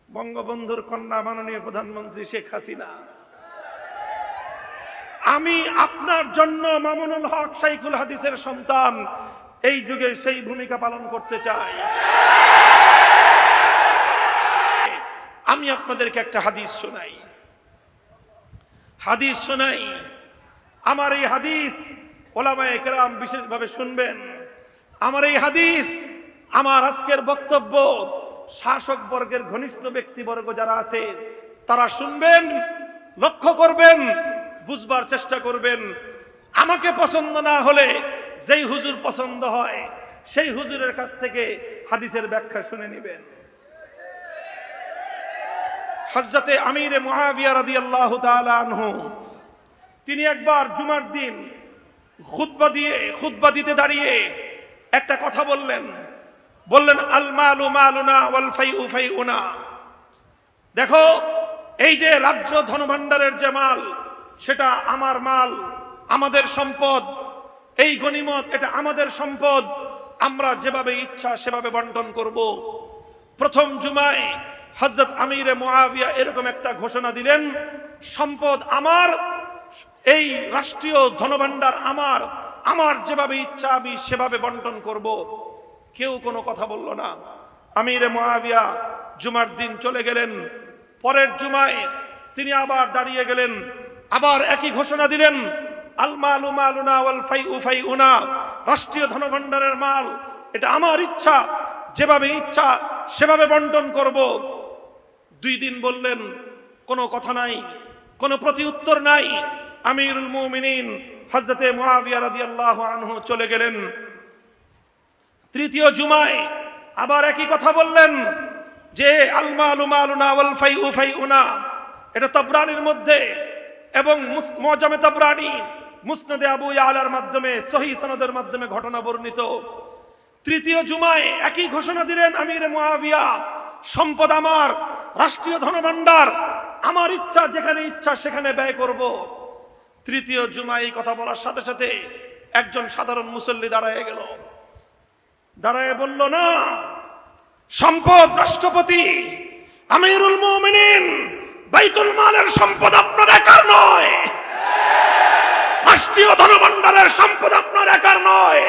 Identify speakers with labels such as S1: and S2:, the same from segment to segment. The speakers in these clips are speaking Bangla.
S1: বঙ্গবন্ধুর কন্যা মাননীয় প্রধানমন্ত্রী শেখ হাসিনা। আমি আপনার জন্য মামুনুল হক শাইখুল হাদিসের সন্তান এই যুগে সেই ভূমিকা পালন করতে চাই। আমি আপনাদেরকে একটা হাদিস শোনাই। আমার এই হাদিস ওলামায়ে কেরাম বিশেষভাবে শুনবেন। আমার এই হাদিস, আমার আজকের বক্তব্য শাসক বর্গের ঘনিষ্ঠ ব্যক্তিবর্গ যারা আছে তারা শুনবেন, লক্ষ্য করবেন, বুঝবার চেষ্টা করবেন। আমাকে পছন্দ না হলে যেই হুজুর পছন্দ হয় সেই হুজুরের কাছ থেকে হাদিসের ব্যাখ্যা শুনে নেবেন। হযরতে আমিরে মুআবিয়া রাদিয়াল্লাহু তাআলা আনহু তিনি একবার জুমার দিন খুতবা দিতে দাঁড়িয়ে একটা কথা বললেন আল মালু মালুনা ওয়াল ফাইউ ফাইউনা। দেখো, এই যে রাজ্য ধনভাণ্ডারের যে মাল, সেটা আমার মাল, আমাদের সম্পদ। এই গনিমত, এটা আমাদের সম্পদ। আমরা যেভাবে ইচ্ছা সেভাবে বন্টন করব। প্রথম জুমায় হযরত আমিরে মুআবিয়া এরকম একটা ঘোষণা দিলেন, সম্পদ আমার, এই রাষ্ট্রীয় ধনভাণ্ডার আমার, আমার যেভাবে ইচ্ছা আমি সেভাবে বন্টন করব। কেউ কোনো কথা বলল না। আমিরে মুআবিয়া জুমার দিন চলে গেলেন। পরের জুমায় তিনি আবার দাঁড়িয়ে গেলেন, আবার একই ঘোষণা দিলেন, আল মালু মালুনা ওয়াল ফাইউ ফাইউনা। রাষ্ট্রীয় ধনভাণ্ডারের মাল, এটা আমার ইচ্ছা, যেভাবে ইচ্ছা সেভাবে বন্টন করব। 2 দিন বললেন, কোনো কথা নাই, কোনো প্রতিউত্তর নাই। আমিরুল মুমিনিন হযরতে মুআবিয়া রাদিয়াল্লাহু আনহু চলে গেলেন। তৃতীয় জুমায় আবার একই কথা বললেন যে আল মালু মালুনা ওয়াল ফাইউ ফাইউনা। এটা তাবরানির মধ্যে এবং মুআজামে তাবরানি, মুসনাদে আবু ইয়ালার মাধ্যমে, সহিহ সনদের মাধ্যমে ঘটনা বর্ণিত। তৃতীয় জুমায় একই ঘোষণা দিলেন আমিরে মুআবিয়া, সম্পদ আমার, রাষ্ট্রীয় ধনভাণ্ডার আমার, ইচ্ছা যেখানে ইচ্ছা সেখানে ব্যয় করব। তৃতীয় জুমায় এই কথা বলার সাথে সাথে একজন সাধারণ মুসল্লি দাঁড়ায় বলল, না, সম্পদ রাষ্ট্রপতি আমিরুল মুমিনিন বাইতুল মালের সম্পদ আপনার একার নয়, রাষ্ট্রীয় ধনভাণ্ডারের সম্পদ আপনার একার নয়।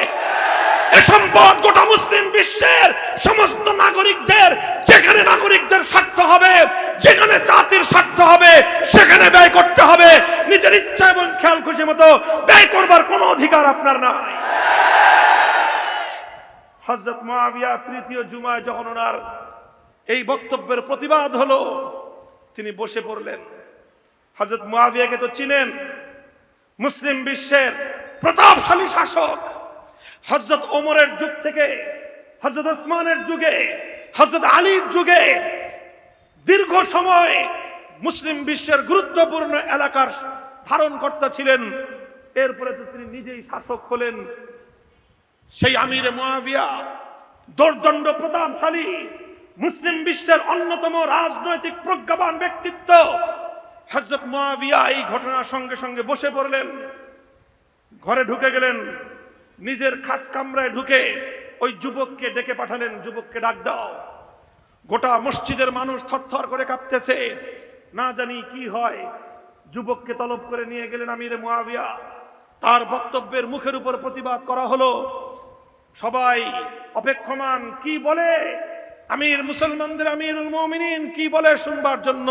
S1: এ সম্পদ গোটা মুসলিম বিশ্বের সমস্ত নাগরিকদের। যেখানে নাগরিকদের স্বার্থ হবে, যেখানে জাতির স্বার্থ হবে, সেখানে ব্যয় করতে হবে। নিজের ইচ্ছা এবং খেয়াল খুশি মতো ব্যয় করবার কোনো অধিকার আপনার নাই। হযরত মুআবিয়া তৃতীয় জুমায় যখন ওনার এই বক্তব্যের প্রতিবাদ হলো, তিনি বসে পড়লেন। হযরত মুআবিয়াকে তো চিনেন, মুসলিম বিশ্বের প্রতাপশালী শাসক। হযরত ওমরের যুগ থেকে হযরত ওসমানের যুগে, হযরত আলীর যুগে দীর্ঘ সময় মুসলিম বিশ্বের গুরুত্বপূর্ণ এলাকার ধারণকর্তা ছিলেন। এরপরে তো তিনি নিজেই শাসক হলেন। সেই আমিরে মুআবিয়া দোর্দণ্ড প্রতাপশালী, মুসলিম বিশ্বের অন্যতম রাজনৈতিক প্রজ্ঞাবান ব্যক্তিত্ব। হযরত মুআবিয়া এই ঘটনার সঙ্গে সঙ্গে বসে পড়লেন, ঘরে ঢুকে গেলেন। নিজের খাস কামরায় ঢুকে ওই যুবককে ডেকে পাঠালেন, যুবককে ডাক দাও। গোটা মসজিদের মানুষ থরথর করে কাঁপতেছে, না জানি কি হয়। যুবককে তলব করে নিয়ে গেলেন আমিরে মুআবিয়া। তার বক্তব্যের মুখের উপর প্রতিবাদ করা হলো। সবাই অপেক্ষমান, কি বলে আমির, মুসলমানদের আমিরুল মুমিনিন কি বলে শুনবার জন্য।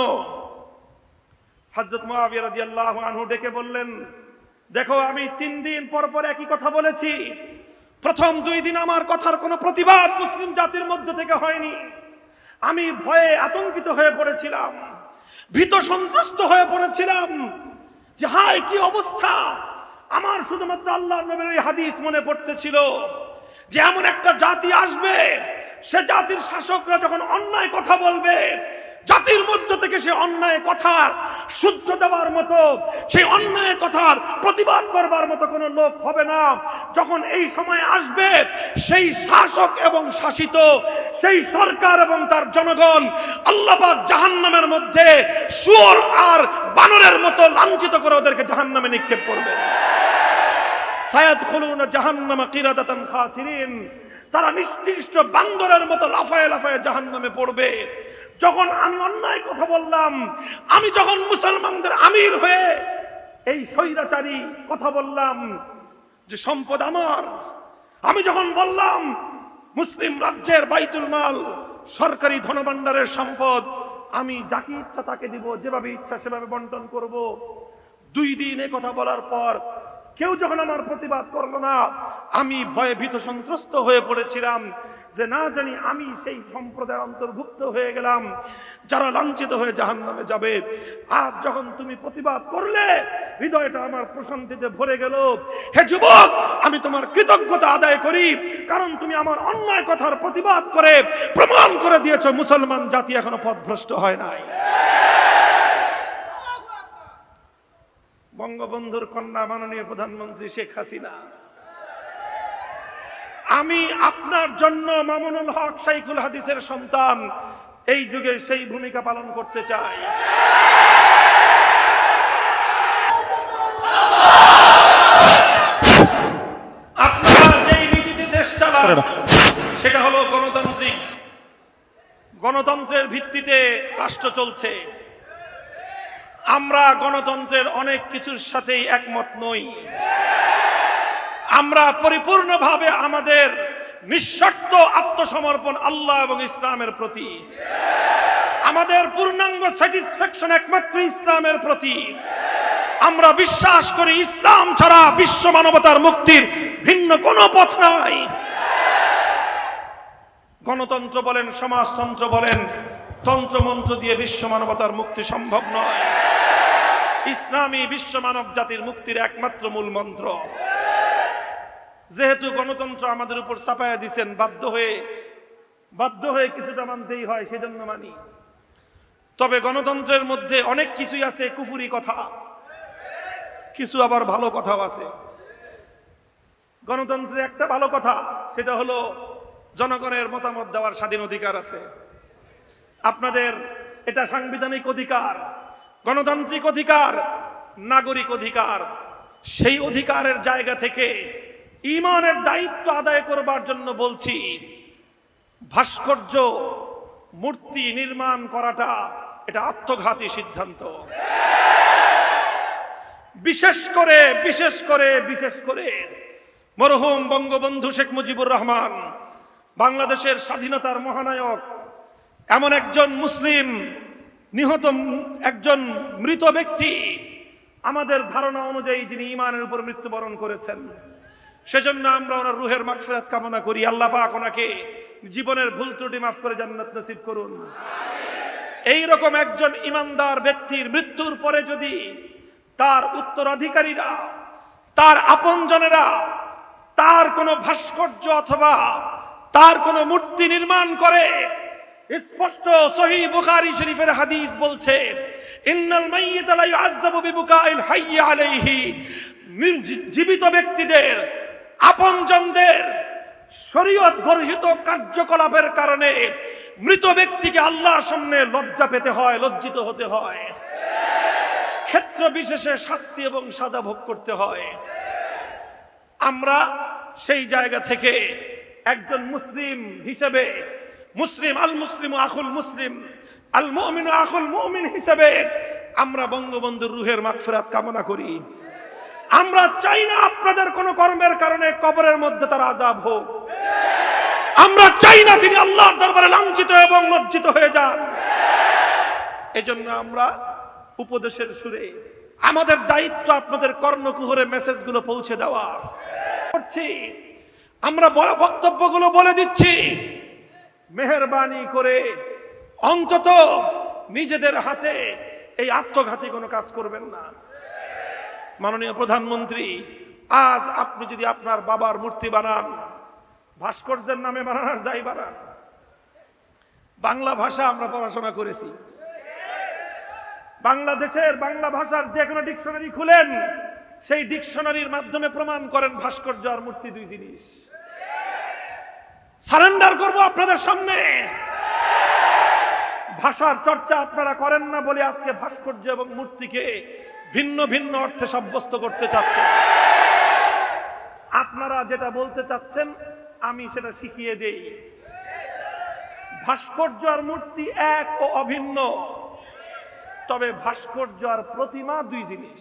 S1: হযরত মুআবিয়া রাদিয়াল্লাহু আনহু ডেকে বললেন, দেখো, আমি 3 দিন পর পর একই কথা বলেছি। প্রথম 2 দিন আমার কথার কোনো প্রতিবাদ মুসলিম জাতির মধ্য থেকে হয়নি। আমি ভয়ে আতঙ্কিত হয়ে পড়েছিলাম, ভীত সন্ত্রস্ত হয়ে পড়েছিলাম যে হায় কি অবস্থা। আমার শুধুমাত্র আল্লাহর নবীর এই হাদিস মনে পড়তেছিল যে এমন একটা জাতি আসবে, সে জাতির শাসকরা যখন অন্যায় কথা বলবে, জাতির মধ্য থেকে সে অন্যায় কথার শুদ্ধ দেওয়ার মতো, সেই অন্যায় কথার প্রতিবাদ করবার মতো কোনো লোক হবে না। যখন এই সময় আসবে, সেই শাসক এবং শাসিত, সেই সরকার এবং তার জনগণ আল্লাহ পাক জাহান্নামের মধ্যে শুয়োর আর বানরের মতো লাঞ্ছিত করে ওদেরকে জাহান্নামে নিক্ষেপ করবে। সায়াদখুলুনা জাহান্নামা কিরাদাতান খাসিরিন। তারা নিষ্কৃষ্ট বান্দরের মতো লাফায় লাফায় জাহান্নামে পড়বে। যখন আমি অন্যায় কথা বললাম, আমি যখন মুসলমানদের আমির হয়ে এই স্বৈরাচারী কথা বললাম যে সম্পদ আমার, আমি যখন বললাম মুসলিম রাজ্যের বাইতুল মাল সরকারি ধনভাণ্ডারের সম্পদ আমি যাকে ইচ্ছা তাকে দিব, যেভাবে ইচ্ছা সেভাবে বন্টন করব, 2 দিন এ কথা বলার পর কেউ যখন আমার প্রতিবাদ করলো না, আমি ভয়ে ভীত সন্ত্রস্ত হয়ে পড়েছিলাম যে না জানি আমি সেই সম্প্রদায়ের অন্তর্ভুক্ত হয়ে গেলাম যারা লাঞ্ছিত হয়ে জাহান্নামে যাবে। আজ যখন তুমি প্রতিবাদ করলে হৃদয়টা আমার প্রশান্তিতে ভরে গেল। হে যুবক, আমি তোমার কৃতজ্ঞতা আদায় করি, কারণ তুমি আমার অন্যায় কথার প্রতিবাদ করে প্রমাণ করে দিয়েছো মুসলমান জাতি এখনো পথভ্রষ্ট হয় নাই। বঙ্গবন্ধুর কন্যা মাননীয় প্রধানমন্ত্রী শেখ হাসিনা, আমি আপনার জন্য মামুনুল হক শাইখুল হাদিসের সন্তান এই যুগে সেই ভূমিকা পালন করতে চাই। আপনারা যেই নীতিতে দেশ চালান সেটা হলো গণতান্ত্রিক, গণতন্ত্রের ভিত্তিতে রাষ্ট্র চলছে। আমরা গণতন্ত্রের অনেক কিছুর সাথেই একমত নই। আমরা পরিপূর্ণভাবে আমাদের নিঃশর্ত আত্মসমর্পণ আল্লাহ এবং ইসলামের প্রতি, আমাদের পূর্ণাঙ্গ স্যাটিসফ্যাকশন একমাত্র ইসলামের প্রতি। আমরা বিশ্বাস করি ইসলাম ছাড়া বিশ্ব মানবতার মুক্তির ভিন্ন কোনো পথ নাই। গণতন্ত্র বলেন, সমাজতন্ত্র বলেন, তন্ত্রমন্ত্র দিয়ে বিশ্ব মানবতার মুক্তি সম্ভব নয়। ইসলামী বিশ্ব মানব জাতির মুক্তির একমাত্র মূল মন্ত্র। যেহেতু গণতন্ত্র আমাদের উপর চাপায়া দিচ্ছেন, বাধ্য হয়ে কিছুটা মানতেই হয়, সেজন্য মানি। তবে গণতন্ত্রের মধ্যে অনেক কিছুই আছে কুফুরি কথা, কিছু আবার ভালো কথাও আছে। গণতন্ত্রে একটা ভালো কথা, সেটা হলো জনগণের মতামত দেওয়ার স্বাধীন অধিকার আছে। আপনাদের এটা সাংবিধানিক অধিকার, গণতান্ত্রিক অধিকার, নাগরিক অধিকার। সেই অধিকারের জায়গা থেকে ঈমানের দায়িত্ব আদায় করবার জন্য বলছি, ভাস্কর্য মূর্তি নির্মাণ করাটা এটা আত্মঘাতী সিদ্ধান্ত। বিশেষ করে মরহুম বঙ্গবন্ধু শেখ মুজিবুর রহমান, বাংলাদেশের স্বাধীনতার মহানায়ক, এমন একজন মুসলিম নিহত একজন মৃত ব্যক্তি, আমাদের ধারণা অনুযায়ী যিনি ঈমানের উপর মৃত্যুবরণ করেছেন। সেজন্য আমরা ওনার রুহের মাগফিরাত কামনা করি। আল্লাহ পাক ওনাকে জীবনের ভুল ত্রুটি মাফ করে জান্নাত নসিব করুন। এই রকম একজন ঈমানদার ব্যক্তির মৃত্যুর পরে যদি তার উত্তরাধিকারীরা, তার আপনজনেরা তার কোনো ভাস্কর্য অথবা তার কোনো মূর্তি নির্মাণ করে, স্পষ্ট সহিহ বুখারী শরীফের হাদিস বলছে, ইন্নাল মাইয়িতা লা ইউআযাবু বিবুকাইল হাইয়্যি আলাইহি, জীবিত ব্যক্তিদের, আপনজনদের শরীয়ত গর্হিত কার্যকলাপের কারণে মৃত ব্যক্তিকে আল্লাহর সামনে লজ্জা পেতে হয়, লজ্জিত হতে হয়, ক্ষেত্র বিশেষে শাস্তি এবং সাজা ভোগ করতে হয়। আমরা সেই জায়গা থেকে একজন মুসলিম হিসেবে, মুসলিম আল মুসলিম আখুল মুসলিম, আল মুমিনু আখুল মুমিন হিসেবে আমরা বঙ্গবন্ধুর রুহের মাগফিরাত কামনা করি। আমরা চাই না আপনাদের কোন কর্মের কারণে কবরের মধ্যে তার আযাব হোক। আমরা চাই না তিনি আল্লাহর দরবারে লাঞ্ছিত এবং লজ্জিত হয়ে যান। এজন্য আমরা উপদেশের সুরে, আমাদের দায়িত্ব আপনাদের কর্ণকুহরে মেসেজগুলো পৌঁছে দেওয়া করছি। আমরা বড় বক্তব্যগুলো বলে দিচ্ছি, মেহেরবানি করে অন্তত নিজেদের হাতে এই আত্মঘাতী কোনো কাজ করবেন না। মাননীয় প্রধানমন্ত্রী, আজ আপনি যদি আপনার বাবার মূর্তি বানান, ভাস্কর্যের নামে বানান আর যাই বানান, বাংলা ভাষা আমরা পড়াশোনা করেছি। বাংলাদেশের বাংলা ভাষার যে কোনো ডিকশনারি খুলেন, সেই ডিকশনারির মাধ্যমে প্রমাণ করেন ভাস্কর্য আর মূর্তি দুই জিনিস। সারেন্ডার করব আপনাদের সামনে। ভাষার চর্চা আপনারা করেন না বলে আজকে ভাস্কর্য এবং মূর্তিকে ভিন্ন ভিন্ন অর্থে সাব্যস্ত করতে চাচ্ছেন। আপনারা যেটা বলতে চাচ্ছেন আমি সেটা শিখিয়ে দেই। ভাস্কর্য আর মূর্তি এক ও অভিন্ন, তবে ভাস্কর্য আর প্রতিমা দুই জিনিস।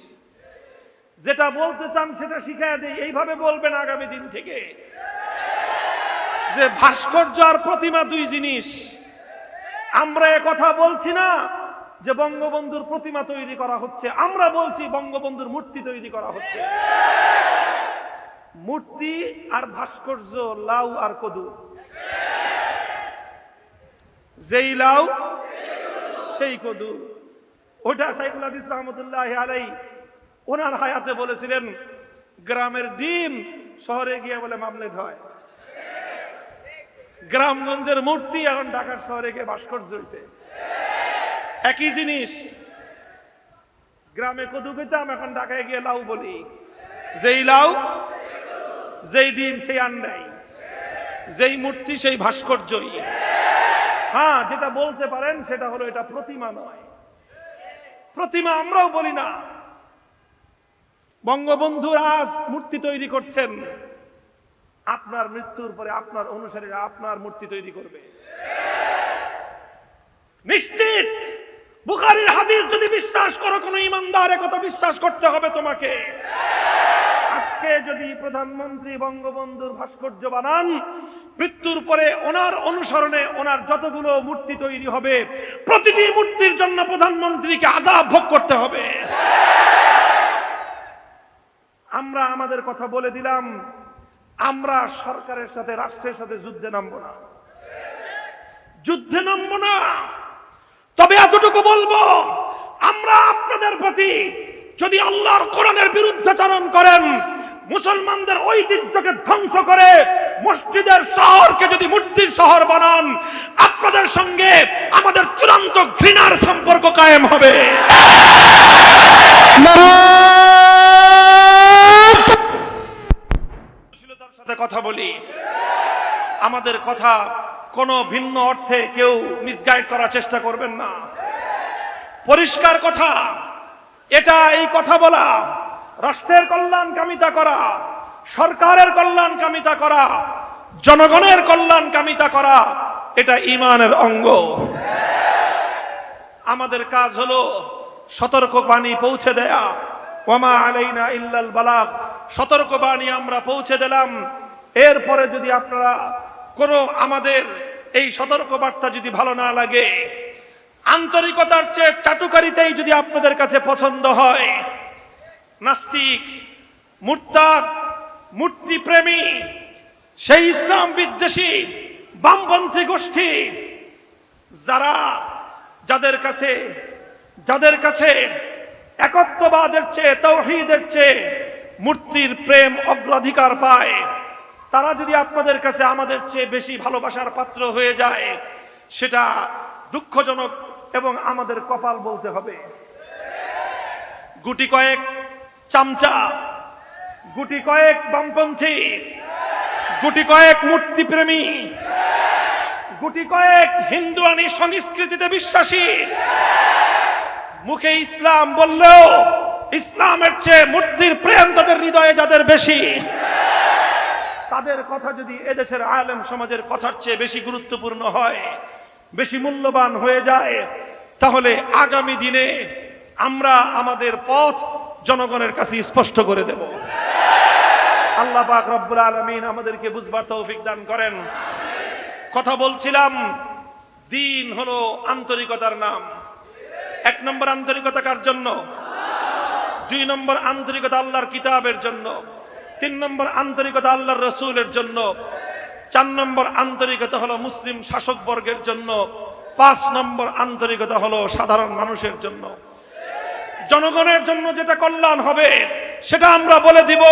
S1: যেটা বলতে চান সেটা শিখায় দেই, এইভাবে বলবেন আগামী দিন থেকে যে ভাস্কর্য আর প্রতিমা দুই জিনিস। আমরা কথা বলছি না যে বঙ্গবন্ধুর প্রতিমা তৈরি করা হচ্ছে, আমরা বলছি বঙ্গবন্ধুর মূর্তি তৈরি করা হচ্ছে। মূর্তি আর ভাস্কর্য লাউ আর কদু, যেই লাউ সেই কদু। ওটা শাইখুল হাদিস রাহমাতুল্লাহি আলাইহি ওনার হায়াতে বলেছিলেন, গ্রামের ডিম শহরে গিয়ে বলে মামলেট হয়, গ্রামগঞ্জের মূর্তি এখন ঢাকার শহরে গিয়ে ভাস্কর্য হয়েছে। একই জিনিস, গ্রামে কদু খেতাম, এখন ঢাকায় গিয়ে লাউ বলি। যেই লাউ যেই ডিম সেই আন্ডাই, যেই মূর্তি সেই ভাস্কর্যই। হ্যাঁ, যেটা বলতে পারেন সেটা হলো এটা প্রতিমা নয়। প্রতিমা আমরাও বলি না। বঙ্গবন্ধু আজ মূর্তি তৈরি করছেন, আপনার মৃত্যুর পরে আপনার অনুসারীরা আপনার মূর্তি তৈরি করবে নিশ্চিত। বুখারীর হাদিস যদি বিশ্বাস করো, কোন ইমানদার একথা বিশ্বাস করতে হবে তোমাকে। আজকে যদি প্রধানমন্ত্রী বঙ্গবন্ধুর ভাস্কর্য বানান, মৃত্যুর পরে ওনার অনুসরণে ওনার যতগুলো মূর্তি তৈরি হবে, প্রতিটি মূর্তির জন্য প্রধানমন্ত্রীকে আযাব ভোগ করতে হবে। আমরা আমাদের কথা বলে দিলাম, আমরা সরকারের সাথে, রাষ্ট্রের সাথে যুদ্ধে নামবো না, যুদ্ধে নামবো না। তবে এতটুকু বলবো, আমরা আপনাদের প্রতি যদি আল্লাহর কোরআনের বিরুদ্ধাচরণ করেন, মুসলমানদের ঐতিহ্যকে ধ্বংস করে মসজিদের শহরকে যদি মূর্তির শহর বানান, আপনাদের সঙ্গে আমাদের চূড়ান্ত ঘৃণার সম্পর্ক কায়েম হবে। সাথে কথা বলি, আমাদের কথা কোনো ভিন্ন অর্থে কেউ মিসগাইড করার চেষ্টা করবেন না। পরিষ্কার কথা, এটা এই কথা বলা, রাষ্ট্রের কল্যাণ কামিতা করা, সরকারের কল্যাণ কামিতা করা, জনগণের কল্যাণ কামিতা করা, এটা ঈমানের অঙ্গ। আমাদের কাজ হলো সতর্কবাণী পৌঁছে দেয়া। ওয়ামা আলাইনা ইল্লাল বালাগ, সতর্কবাণী আমরা পৌঁছে দিলাম। এরপরে যদি আপনারা কোনো আমাদের এই সতর্কবার্তা যদি ভালো না লাগে, আন্তরিকতার চেয়ে চাটুকারিতাই যদি আপনাদের কাছে পছন্দ হয়, নাস্তিক, মুরতাদ, মূর্তি প্রেমী, সেই ইসলাম বিদ্বেষী বামপন্থী গোষ্ঠী যাদের কাছে একত্ববাদের চেয়ে, তাওহীদের চেয়ে মূর্তির প্রেম অগ্রাধিকার পায়, তারা যদি আপনাদের কাছে আমাদের চেয়ে বেশি ভালোবাসার পাত্র হয়ে যায়, সেটা দুঃখজনক এবং আমাদের কপাল বলতে হবে। গুটি কয়েক চামচা, গুটি কয়েক বামপন্থী, গুটি কয়েক মূর্তি প্রেমী, গুটি কয়েক হিন্দুয়ানি সংস্কৃতিতে বিশ্বাসী, মুখে ইসলাম বললেও ইসলামের চেয়ে মূর্তির প্রেম তাদের হৃদয়ে যাদের বেশি, তাদের কথা যদি এদেশের আলেম সমাজের কথার চেয়ে বেশি গুরুত্বপূর্ণ হয়, বেশি মূল্যবান হয়ে যায়, তাহলে আগামী দিনে আমরা আমাদের পথ জনগণের কাছে স্পষ্ট করে দেব। আল্লাহ পাক রব্বুল আলামিন আমাদেরকে বুঝবার তৌফিক দান করেন। কথা বলছিলাম, দিন হলো আন্তরিকতার নাম। 1 নম্বর আন্তরিকতা কার জন্য? 2 নম্বর আন্তরিকতা আল্লাহর কিতাবের জন্য। 3 নম্বর আন্তরিকতা আল্লাহর রাসূলের জন্য। 4 নম্বর আন্তরিকতা হলো মুসলিম শাসক বর্গের জন্য। 5 নম্বর আন্তরিকতা হলো সাধারণ মানুষের জন্য। জনগণের জন্য যেটা কল্যাণ হবে সেটা আমরা বলে দিব,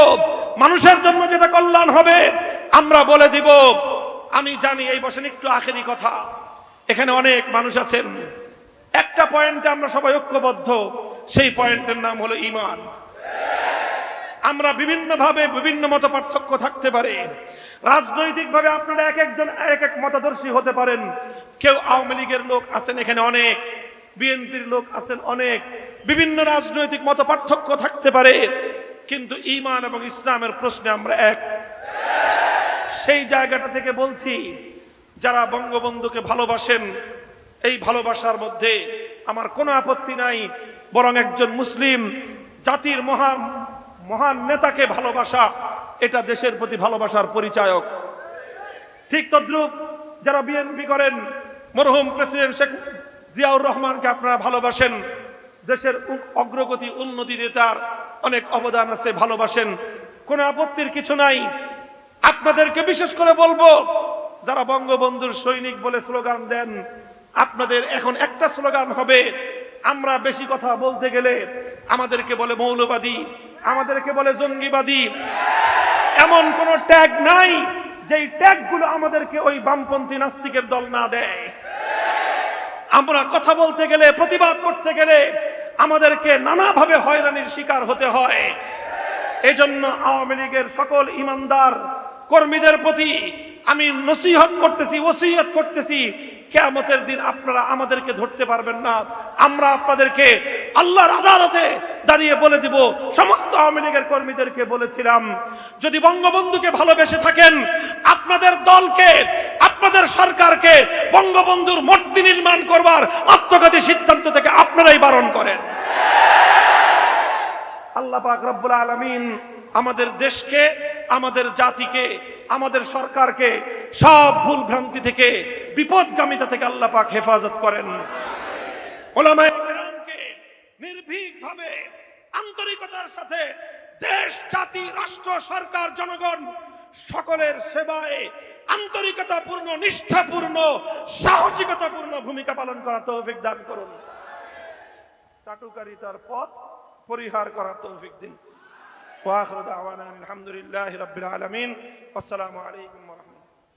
S1: মানুষের জন্য যেটা কল্যাণ হবে আমরা বলে দিব। আমি জানি এই বসেন একটু আখেরি কথা, এখানে অনেক মানুষ আছেন, একটা পয়েন্টে আমরা সবাই ঐক্যবদ্ধ, সেই পয়েন্টের নাম হলো ঈমান। আমরা বিভিন্নভাবে বিভিন্ন মত পার্থক্য থাকতে পারে, রাজনৈতিকভাবে আপনারা এক একজন এক এক মতাদর্শী হতে পারেন। কেউ আওয়ামী লীগের লোক আছেন এখানে অনেক, বিএনপির লোক আছেন অনেক, বিভিন্ন রাজনৈতিক মত পার্থক্য থাকতে পারে, কিন্তু ঈমান এবং ইসলামের প্রশ্নে আমরা এক। সেই জায়গাটা থেকে বলছি, যারা বঙ্গবন্ধুকে ভালোবাসেন, এই ভালোবাসার মধ্যে আমার কোনো আপত্তি নাই, বরং একজন মুসলিম জাতির মহান নেতাকে ভালোবাসা এটা দেশের প্রতি ভালোবাসার পরিচায়ক। ঠিক তদ্রূপ যারা বিএনপি করেন, মরহুম প্রেসিডেন্ট শেখ জিয়াউর রহমানকে আপনারা ভালোবাসেন, দেশের অগ্রগতি উন্নতিতে তার অনেক অবদান আছে, ভালোবাসেন, কোনো আপত্তির কিছু নাই। আপনাদেরকে বিশেষ করে বলবো, যারা বঙ্গবন্ধুর সৈনিক বলে স্লোগান দেন, আপনাদের এখন একটা স্লোগান হবে, আমরা বেশি কথা বলতে গেলে আমাদেরকে বলে মৌলবাদী, আমাদেরকে বলে জঙ্গিবাদী। এমন কোন ট্যাগ নাই যেই ট্যাগগুলো আমাদেরকে ওই বামপন্থী নাস্তিকের দল না দেয়। আমরা কথা বলতে গেলে, প্রতিবাদ করতে গেলে আমাদেরকে নানাভাবে হয়রানির শিকার হতে হয়। এজন্য আওয়ামী লীগের সকল ইমানদার কর্মীদের প্রতি আমি নসিহত করতেছি, ওসিয়ত করতেছি, কিয়ামতের দিন আপনারা আমাদেরকে ধরতে পারবেন না। আমরা আপনাদেরকে আল্লাহর আদালতে দাঁড়িয়ে বলে দিব, সমস্ত আওয়ামী লীগের কর্মীদেরকে বলেছিলাম, যদি বঙ্গবন্ধুকে ভালোবেসে থাকেন, আপনাদের দলকে, আপনাদের সরকারকে বঙ্গবন্ধুর মূর্তি নির্মাণ করবার আত্মঘাতী সিদ্ধান্ত থেকে আপনারাই বারণ করেন। আল্লাহ পাক রব্বুল আলামিন আমাদের দেশকে, আমাদের জাতিকে, আমাদের সরকারকে সব ভুল ভ্রান্তি থেকে, বিপদগামিতা থেকে আল্লাহ পাক হেফাজত করেন। উলামায়ে কেরামকে নির্ভীকভাবে, আন্তরিকতার সাথে দেশ, জাতি, রাষ্ট্র, সরকার, জনগণ সকলের সেবায় আন্তরিকতাপূর্ণ, নিষ্ঠাপূর্ণ, সাহসিকতাপূর্ণ ভূমিকা পালন করার তৌফিক দান করুন। চাটুকারিতার পথ পরিহার করার তৌফিক দিন। ওয়া আখিরু দাওয়ানা আলহামদুলিল্লাহি রাব্বিল আলামিন। আসসালামু আলাইকুম।